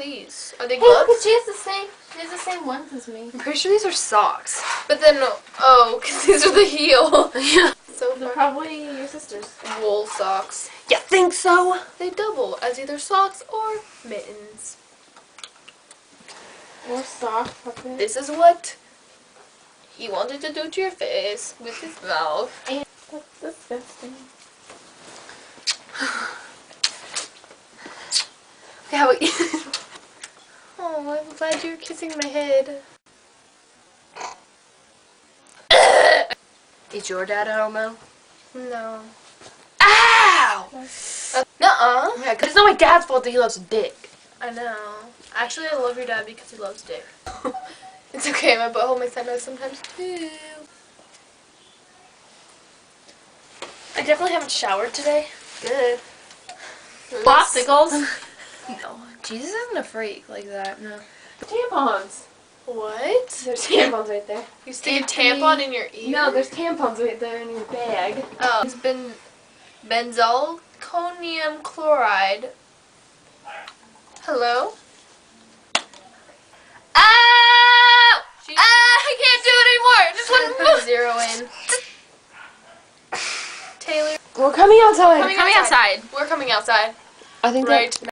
these? Are they Hey, gloves? look, she has the same ones as me. I'm pretty sure these are socks. But then, oh, because these are the heel. Yeah. So They're probably your sister's. wool socks. You think so? They double as either socks or mittens. Or sock puppet. This is what he wanted to do to your face with his mouth. And that's disgusting. Okay, how about you? Oh, I'm glad you're kissing my head. Is your dad a homo? No. Ow! Nuh-uh. Yeah, because it's not my dad's fault that he loves dick. I know. Actually, I love your dad because he loves dick. It's okay, my butthole makes that noise sometimes too. I definitely haven't showered today. Good. Popsicles. No, Jesus isn't a freak like that, no. Tampons. What? There's tampons right there. You stick a tampon in your ear? No, there's tampons right there in your bag. Oh, it's been benzalkonium chloride. Hello? Ah! I can't do it anymore. Just want to put 0 in. Taylor. We're coming outside. Coming outside. We're coming outside. I think Right